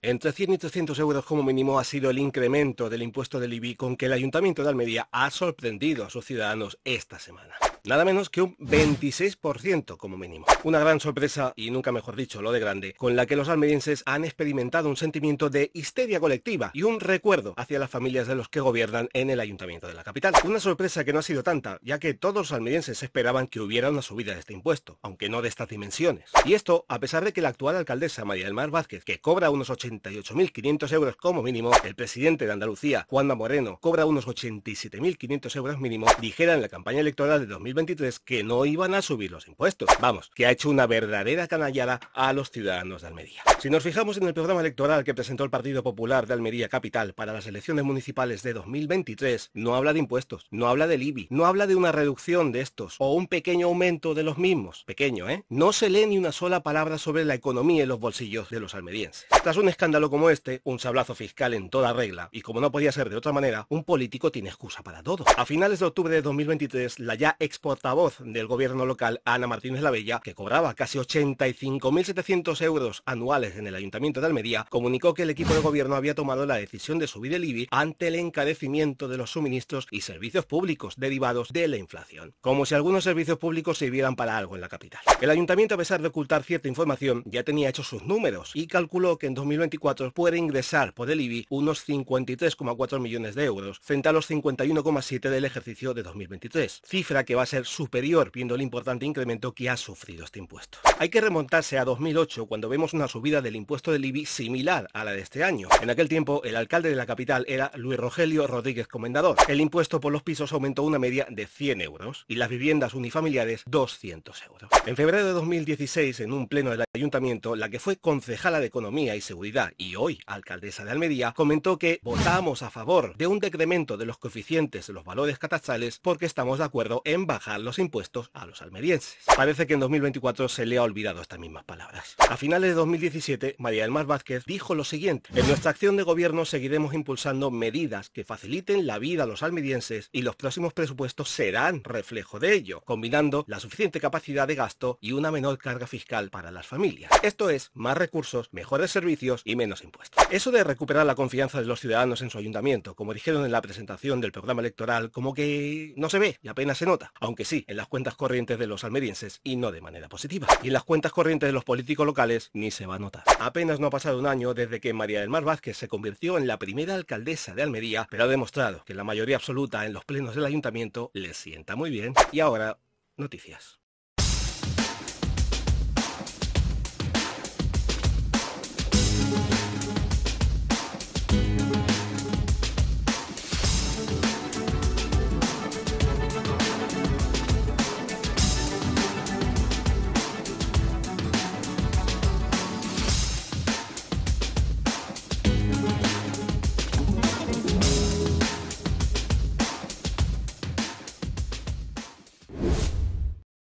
Entre 100 y 300 euros como mínimo ha sido el incremento del impuesto del IBI con que el Ayuntamiento de Almería ha sorprendido a sus ciudadanos esta semana. Nada menos que un 26% como mínimo. Una gran sorpresa, y nunca mejor dicho, lo de grande, con la que los almerienses han experimentado un sentimiento de histeria colectiva y un recuerdo hacia las familias de los que gobiernan en el Ayuntamiento de la capital. Una sorpresa que no ha sido tanta, ya que todos los almerienses esperaban que hubiera una subida de este impuesto, aunque no de estas dimensiones. Y esto, a pesar de que la actual alcaldesa María del Mar Vázquez, que cobra unos 88.500 euros como mínimo, el presidente de Andalucía, Juanma Moreno, cobra unos 87.500 euros mínimo, dijera en la campaña electoral de 2023 que no iban a subir los impuestos. Vamos, que ha hecho una verdadera canallada a los ciudadanos de Almería. Si nos fijamos en el programa electoral que presentó el Partido Popular de Almería Capital para las elecciones municipales de 2023, no habla de impuestos, no habla del IBI, no habla de una reducción de estos o un pequeño aumento de los mismos. Pequeño, ¿eh? No se lee ni una sola palabra sobre la economía y los bolsillos de los almerienses. Tras un escándalo como este, un sablazo fiscal en toda regla, y como no podía ser de otra manera, un político tiene excusa para todo. A finales de octubre de 2023, la ya portavoz del gobierno local, Ana Martínez la Bella, que cobraba casi 85.700 euros anuales en el Ayuntamiento de Almería, comunicó que el equipo de gobierno había tomado la decisión de subir el IBI ante el encarecimiento de los suministros y servicios públicos derivados de la inflación. Como si algunos servicios públicos sirvieran para algo en la capital. El Ayuntamiento, a pesar de ocultar cierta información, ya tenía hechos sus números y calculó que en 2024 puede ingresar por el IBI unos 53,4 millones de euros frente a los 51,7 del ejercicio de 2023, cifra que va a ser superior viendo el importante incremento que ha sufrido este impuesto. Hay que remontarse a 2008 cuando vemos una subida del impuesto del IBI similar a la de este año. En aquel tiempo el alcalde de la capital era Luis Rogelio Rodríguez Comendador. El impuesto por los pisos aumentó una media de 100 euros y las viviendas unifamiliares 200 euros. En febrero de 2016, en un pleno del ayuntamiento, la que fue concejala de Economía y Seguridad y hoy alcaldesa de Almería, comentó que votamos a favor de un decremento de los coeficientes de los valores catastrales porque estamos de acuerdo en bajar los impuestos a los almerienses. Parece que en 2024 se le ha olvidado estas mismas palabras. A finales de 2017, María del Mar Vázquez dijo lo siguiente: en nuestra acción de gobierno seguiremos impulsando medidas que faciliten la vida a los almerienses y los próximos presupuestos serán reflejo de ello, combinando la suficiente capacidad de gasto y una menor carga fiscal para las familias. Esto es, más recursos, mejores servicios y menos impuestos. Eso de recuperar la confianza de los ciudadanos en su ayuntamiento, como dijeron en la presentación del programa electoral, como que no se ve y apenas se nota, aunque sí en las cuentas corrientes de los almerienses y no de manera positiva. Y en las cuentas corrientes de los políticos locales ni se va a notar. Apenas no ha pasado un año desde que María del Mar Vázquez se convirtió en la primera alcaldesa de Almería, pero ha demostrado que la mayoría absoluta en los plenos del ayuntamiento le sienta muy bien. Y ahora, noticias.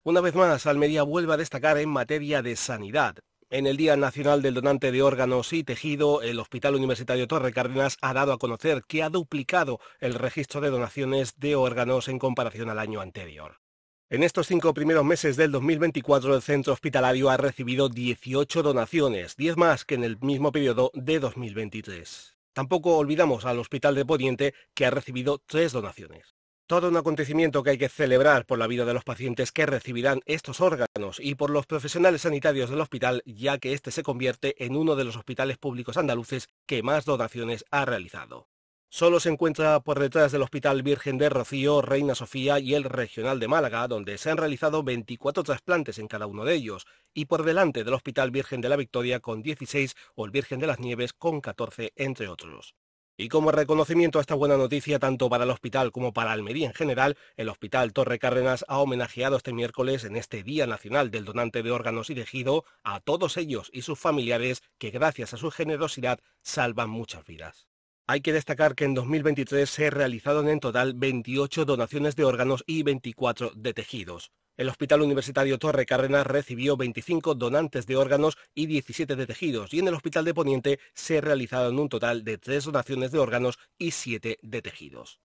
Una vez más, Almería vuelve a destacar en materia de sanidad. En el Día Nacional del Donante de Órganos y Tejido, el Hospital Universitario Torre Cárdenas ha dado a conocer que ha duplicado el registro de donaciones de órganos en comparación al año anterior. En estos 5 primeros meses del 2024, el centro hospitalario ha recibido 18 donaciones, 10 más que en el mismo periodo de 2023. Tampoco olvidamos al Hospital de Poniente, que ha recibido 3 donaciones. Todo un acontecimiento que hay que celebrar por la vida de los pacientes que recibirán estos órganos y por los profesionales sanitarios del hospital, ya que este se convierte en uno de los hospitales públicos andaluces que más donaciones ha realizado. Solo se encuentra por detrás del Hospital Virgen de Rocío, Reina Sofía y el Regional de Málaga, donde se han realizado 24 trasplantes en cada uno de ellos, y por delante del Hospital Virgen de la Victoria con 16 o el Virgen de las Nieves con 14, entre otros. Y como reconocimiento a esta buena noticia tanto para el hospital como para Almería en general, el Hospital Torre Cárdenas ha homenajeado este miércoles, en este Día Nacional del Donante de Órganos y Tejido, a todos ellos y sus familiares que gracias a su generosidad salvan muchas vidas. Hay que destacar que en 2023 se realizaron en total 28 donaciones de órganos y 24 de tejidos. El Hospital Universitario Torre Cárdenas recibió 25 donantes de órganos y 17 de tejidos, y en el Hospital de Poniente se realizaron un total de 3 donaciones de órganos y 7 de tejidos.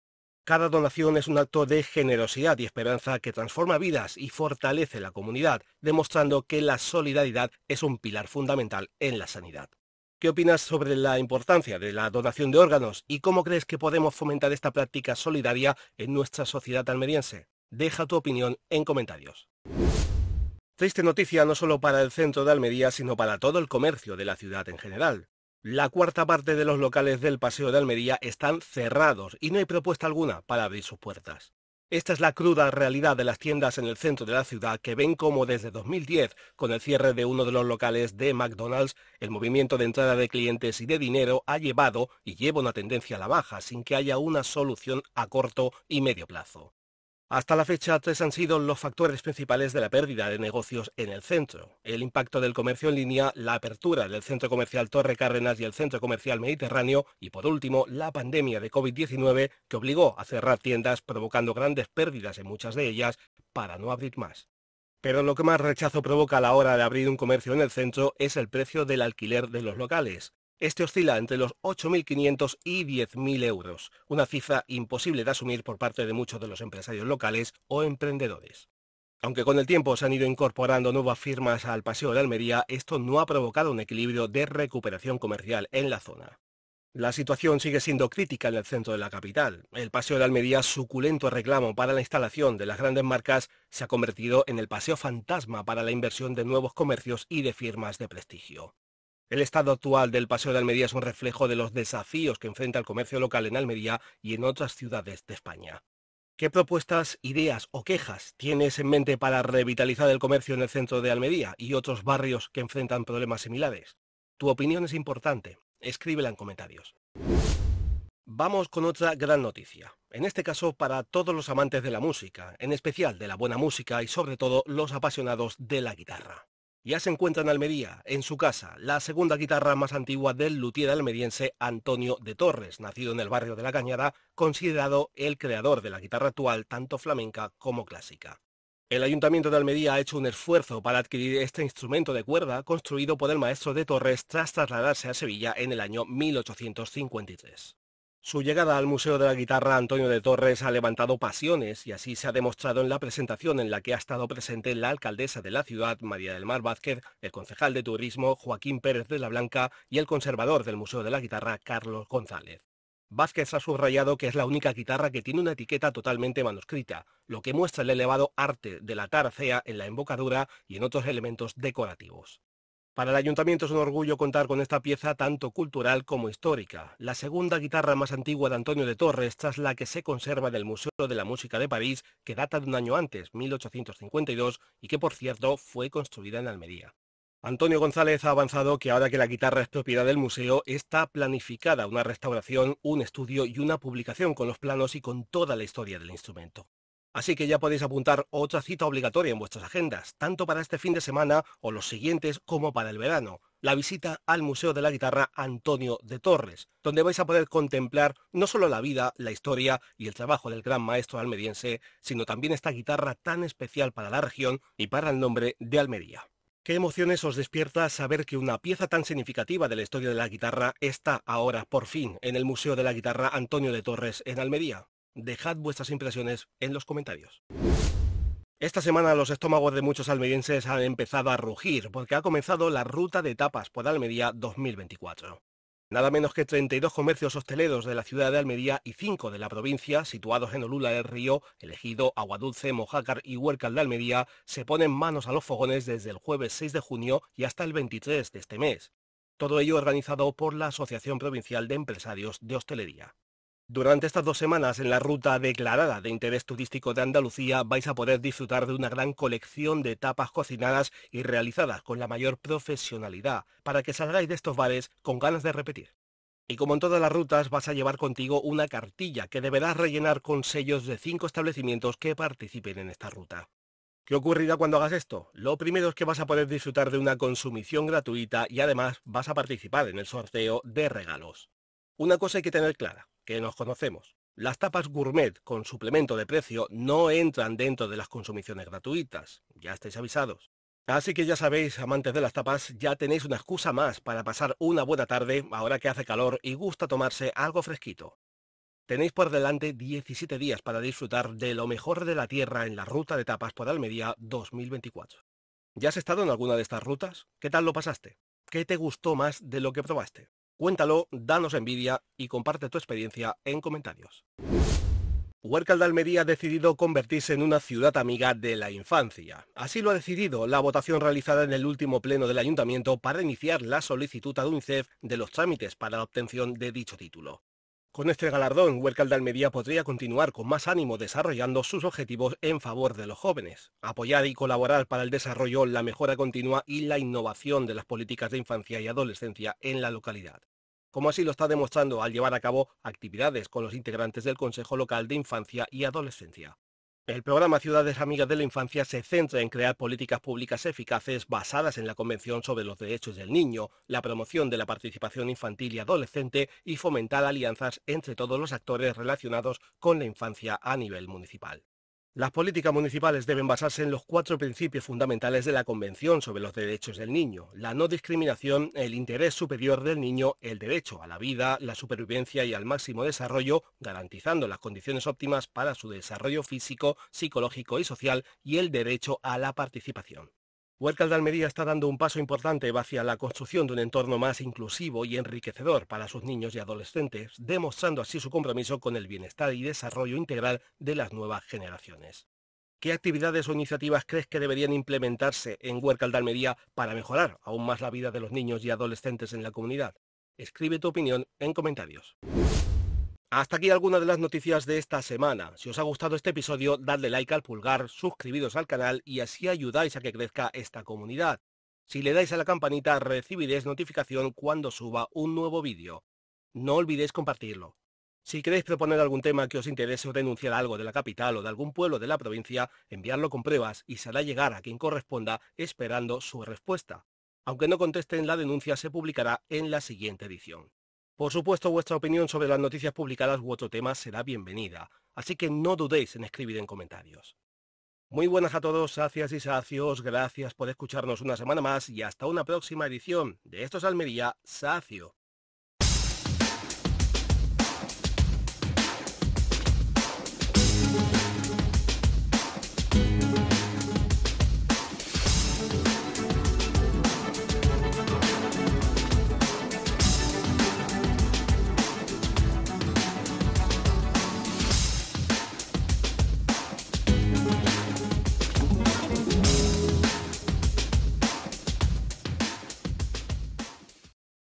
Cada donación es un acto de generosidad y esperanza que transforma vidas y fortalece la comunidad, demostrando que la solidaridad es un pilar fundamental en la sanidad. ¿Qué opinas sobre la importancia de la donación de órganos y cómo crees que podemos fomentar esta práctica solidaria en nuestra sociedad almeriense? Deja tu opinión en comentarios. Triste noticia no solo para el centro de Almería, sino para todo el comercio de la ciudad en general. La cuarta parte de los locales del Paseo de Almería están cerrados y no hay propuesta alguna para abrir sus puertas. Esta es la cruda realidad de las tiendas en el centro de la ciudad que ven como desde 2010, con el cierre de uno de los locales de McDonald's, el movimiento de entrada de clientes y de dinero ha llevado y lleva una tendencia a la baja sin que haya una solución a corto y medio plazo. Hasta la fecha, tres han sido los factores principales de la pérdida de negocios en el centro: el impacto del comercio en línea, la apertura del centro comercial Torre Cárdenas y el centro comercial Mediterráneo y, por último, la pandemia de COVID-19 que obligó a cerrar tiendas, provocando grandes pérdidas en muchas de ellas para no abrir más. Pero lo que más rechazo provoca a la hora de abrir un comercio en el centro es el precio del alquiler de los locales. Este oscila entre los 8.500 y 10.000 euros, una cifra imposible de asumir por parte de muchos de los empresarios locales o emprendedores. Aunque con el tiempo se han ido incorporando nuevas firmas al Paseo de Almería, esto no ha provocado un equilibrio de recuperación comercial en la zona. La situación sigue siendo crítica en el centro de la capital. El Paseo de Almería, suculento reclamo para la instalación de las grandes marcas, se ha convertido en el paseo fantasma para la inversión de nuevos comercios y de firmas de prestigio. El estado actual del Paseo de Almería es un reflejo de los desafíos que enfrenta el comercio local en Almería y en otras ciudades de España. ¿Qué propuestas, ideas o quejas tienes en mente para revitalizar el comercio en el centro de Almería y otros barrios que enfrentan problemas similares? Tu opinión es importante. Escríbela en comentarios. Vamos con otra gran noticia, en este caso para todos los amantes de la música, en especial de la buena música y sobre todo los apasionados de la guitarra. Ya se encuentra en Almería, en su casa, la segunda guitarra más antigua del luthier almeriense Antonio de Torres, nacido en el barrio de La Cañada, considerado el creador de la guitarra actual, tanto flamenca como clásica. El Ayuntamiento de Almería ha hecho un esfuerzo para adquirir este instrumento de cuerda construido por el maestro de Torres tras trasladarse a Sevilla en el año 1853. Su llegada al Museo de la Guitarra Antonio de Torres ha levantado pasiones y así se ha demostrado en la presentación en la que ha estado presente la alcaldesa de la ciudad, María del Mar Vázquez, el concejal de turismo, Joaquín Pérez de la Blanca, y el conservador del Museo de la Guitarra, Carlos González. Vázquez ha subrayado que es la única guitarra que tiene una etiqueta totalmente manuscrita, lo que muestra el elevado arte de la tarcea en la embocadura y en otros elementos decorativos. Para el ayuntamiento es un orgullo contar con esta pieza tanto cultural como histórica, la segunda guitarra más antigua de Antonio de Torres, tras la que se conserva en el Museo de la Música de París, que data de un año antes, 1852, y que por cierto fue construida en Almería. Antonio González ha avanzado que ahora que la guitarra es propiedad del museo, está planificada una restauración, un estudio y una publicación con los planos y con toda la historia del instrumento. Así que ya podéis apuntar otra cita obligatoria en vuestras agendas, tanto para este fin de semana o los siguientes como para el verano: la visita al Museo de la Guitarra Antonio de Torres, donde vais a poder contemplar no solo la vida, la historia y el trabajo del gran maestro almeriense, sino también esta guitarra tan especial para la región y para el nombre de Almería. ¿Qué emociones os despierta saber que una pieza tan significativa de la historia de la guitarra está ahora, por fin, en el Museo de la Guitarra Antonio de Torres en Almería? Dejad vuestras impresiones en los comentarios. Esta semana los estómagos de muchos almerienses han empezado a rugir porque ha comenzado la Ruta de Tapas por Almería 2024. Nada menos que 32 comercios hosteleros de la ciudad de Almería y 5 de la provincia, situados en Olula del Río, El Ejido, Aguadulce, Mojácar y Huércal de Almería, se ponen manos a los fogones desde el jueves 6 de junio y hasta el 23 de este mes. Todo ello organizado por la Asociación Provincial de Empresarios de Hostelería. Durante estas 2 semanas en la ruta declarada de interés turístico de Andalucía vais a poder disfrutar de una gran colección de tapas cocinadas y realizadas con la mayor profesionalidad para que salgáis de estos bares con ganas de repetir. Y como en todas las rutas vas a llevar contigo una cartilla que deberás rellenar con sellos de 5 establecimientos que participen en esta ruta. ¿Qué ocurrirá cuando hagas esto? Lo primero es que vas a poder disfrutar de una consumición gratuita y además vas a participar en el sorteo de regalos. Una cosa hay que tener clara, que nos conocemos. Las tapas gourmet con suplemento de precio no entran dentro de las consumiciones gratuitas, ya estáis avisados. Así que ya sabéis, amantes de las tapas, ya tenéis una excusa más para pasar una buena tarde ahora que hace calor y gusta tomarse algo fresquito. Tenéis por delante 17 días para disfrutar de lo mejor de la tierra en la Ruta de Tapas por Almería 2024. ¿Ya has estado en alguna de estas rutas? ¿Qué tal lo pasaste? ¿Qué te gustó más de lo que probaste? Cuéntalo, danos envidia y comparte tu experiencia en comentarios. Huércal de Almería ha decidido convertirse en una ciudad amiga de la infancia. Así lo ha decidido la votación realizada en el último pleno del ayuntamiento para iniciar la solicitud a UNICEF de los trámites para la obtención de dicho título. Con este galardón, Huércal de Almería podría continuar con más ánimo desarrollando sus objetivos en favor de los jóvenes, apoyar y colaborar para el desarrollo, la mejora continua y la innovación de las políticas de infancia y adolescencia en la localidad, como así lo está demostrando al llevar a cabo actividades con los integrantes del Consejo Local de Infancia y Adolescencia. El programa Ciudades Amigas de la Infancia se centra en crear políticas públicas eficaces basadas en la Convención sobre los Derechos del Niño, la promoción de la participación infantil y adolescente y fomentar alianzas entre todos los actores relacionados con la infancia a nivel municipal. Las políticas municipales deben basarse en los 4 principios fundamentales de la Convención sobre los Derechos del Niño: la no discriminación, el interés superior del niño, el derecho a la vida, la supervivencia y al máximo desarrollo, garantizando las condiciones óptimas para su desarrollo físico, psicológico y social, y el derecho a la participación. Huércal de Almería está dando un paso importante hacia la construcción de un entorno más inclusivo y enriquecedor para sus niños y adolescentes, demostrando así su compromiso con el bienestar y desarrollo integral de las nuevas generaciones. ¿Qué actividades o iniciativas crees que deberían implementarse en Huércal de Almería para mejorar aún más la vida de los niños y adolescentes en la comunidad? Escribe tu opinión en comentarios. Hasta aquí algunas de las noticias de esta semana. Si os ha gustado este episodio, dadle like al pulgar, suscribiros al canal y así ayudáis a que crezca esta comunidad. Si le dais a la campanita, recibiréis notificación cuando suba un nuevo vídeo. No olvidéis compartirlo. Si queréis proponer algún tema que os interese o denunciar algo de la capital o de algún pueblo de la provincia, enviadlo con pruebas y se hará llegar a quien corresponda esperando su respuesta. Aunque no contesten, la denuncia se publicará en la siguiente edición. Por supuesto, vuestra opinión sobre las noticias publicadas u otro tema será bienvenida, así que no dudéis en escribir en comentarios. Muy buenas a todos, sacias y sacios, gracias por escucharnos una semana más y hasta una próxima edición de Esto es Almería, Sacio.